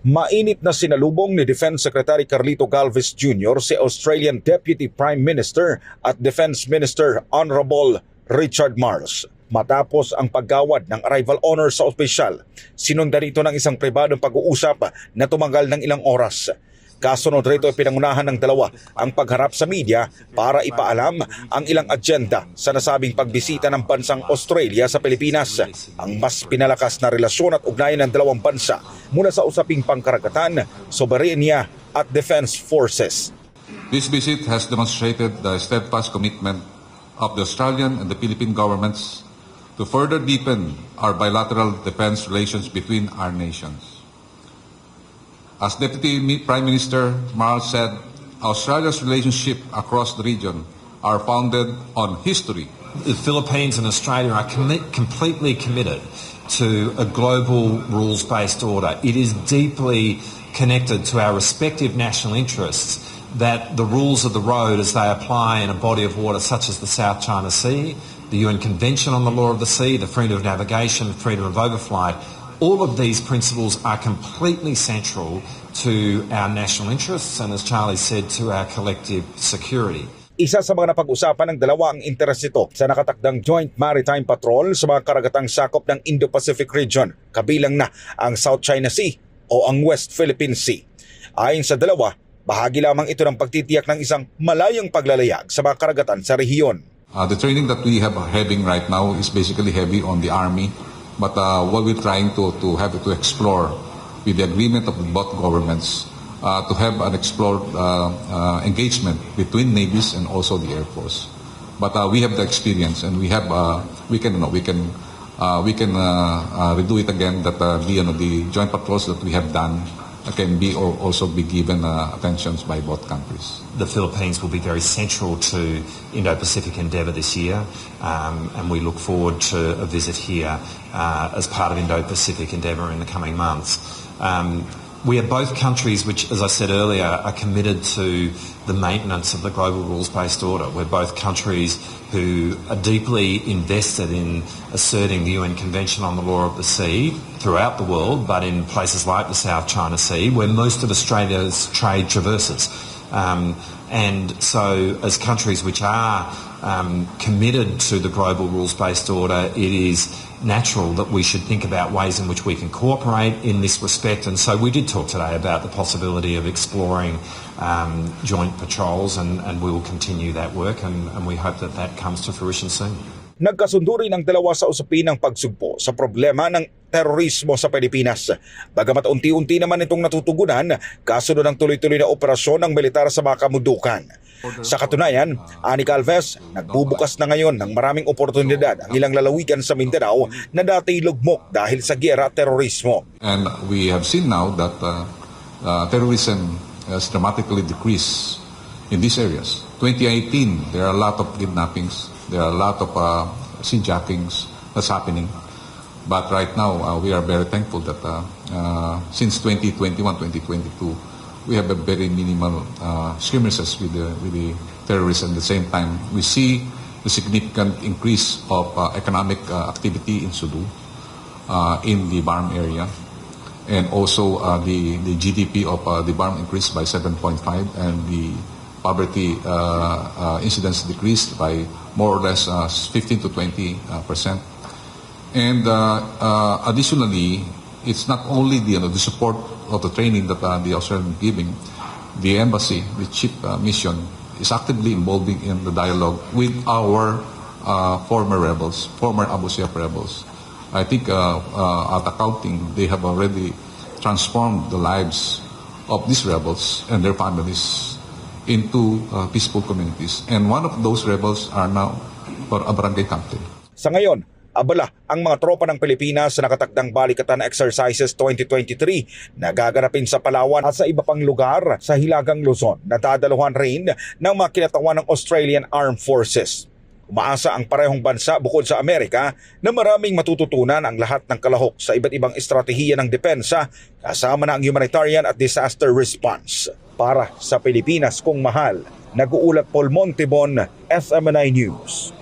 Mainit na sinalubong ni Defense Secretary Carlito Galvez Jr. si Australian Deputy Prime Minister at Defense Minister Honorable Richard Marles. Matapos ang paggawad ng arrival honor sa opisyal, sinundan ito ng isang pribadong pag-uusap na tumagal ng ilang oras. Kasunod rito ay pinangunahan ng dalawa ang pagharap sa media para ipaalam ang ilang agenda sa nasabing pagbisita ng bansang Australia sa Pilipinas, ang mas pinalakas na relasyon at ugnayan ng dalawang bansa mula sa usaping pangkaragatan, soberenya at defense forces. This visit has demonstrated the steadfast commitment of the Australian and the Philippine governments to further deepen our bilateral defense relations between our nations. As Deputy Prime Minister Marles said, Australia's relationship across the region are founded on history. The Philippines and Australia are completely committed to a global rules-based order. It is deeply connected to our respective national interests that the rules of the road as they apply in a body of water such as the South China Sea, the UN Convention on the Law of the Sea, the freedom of navigation, freedom of overflight, all of these principles are completely central to our national interests and, as Charlie said, to our collective security. Isa sa mga napag-usapan ng dalawa ang interes nito sa nakatakdang Joint Maritime Patrol sa mga karagatang sakop ng Indo-Pacific Region, kabilang na ang South China Sea o ang West Philippine Sea. Ayon sa dalawa, bahagi lamang ito ng pagtitiyak ng isang malayang paglalayag sa mga karagatan sa rehiyon. The training that we have having right now is basically heavy on the Army. But what we're trying to explore with the agreement of both governments to have an explored engagement between navies and also the Air Force. But we have the experience and we can redo it again. That the joint patrols that we have done can also be given attentions by both countries. The Philippines will be very central to Indo-Pacific endeavour this year, and we look forward to a visit here as part of Indo-Pacific endeavour in the coming months. We are both countries which, as I said earlier, are committed to the maintenance of the global rules-based order. We're both countries who are deeply invested in asserting the UN Convention on the Law of the Sea throughout the world, but in places like the South China Sea, where most of Australia's trade traverses. And so, as countries which are committed to the global rules-based order, it is natural that we should think about ways in which we can cooperate in this respect. And so we did talk today about the possibility of exploring joint patrols, and we will continue that work, and we hope that that comes to fruition soon. Nagkasundo rin ang dalawa sa usapin ng pagsugpo sa problema ng terorismo sa Pilipinas. Bagamat unti-unti naman itong natutugunan kasunod ng tuloy-tuloy na operasyon ng militar sa mga kamundukan. Sa katunayan, ani Galvez, nagbubukas na ngayon ng maraming oportunidad ang ilang lalawigan sa Mindanao na dati lugmok dahil sa giyera at terorismo. And we have seen now that terrorism has dramatically decreased in these areas. 2018, there are a lot of kidnappings. There are a lot of seajackings that's happening. But right now, we are very thankful that since 2021, 2022, we have a very minimal skirmishes with the terrorists. At the same time, we see the significant increase of economic activity in Sulu, in the Barm area. And also the GDP of the Barm increased by 7.5, and the poverty incidence decreased by more or less 15 to 20%. And additionally, it's not only the support of the training that the Australian giving. The embassy, the chief mission, is actively involving in the dialogue with our former rebels, former Abu Sayyaf rebels. I think at accounting, they have already transformed the lives of these rebels and their families into peaceful communities. And one of those rebels are now for a barangay captain. Sa ngayon, abala ang mga tropa ng Pilipinas sa nakatakdang Balikatan Exercises 2023 na gaganapin sa Palawan at sa iba pang lugar sa Hilagang Luzon na dadaluhan rin ng mga kinatawan ng Australian Armed Forces. Umaasa ang parehong bansa bukod sa Amerika na maraming matututunan ang lahat ng kalahok sa iba't ibang estratehiya ng depensa kasama na ang humanitarian at disaster response. Para sa Pilipinas kung mahal, nag-uulat Paul Montibon, SMNI News.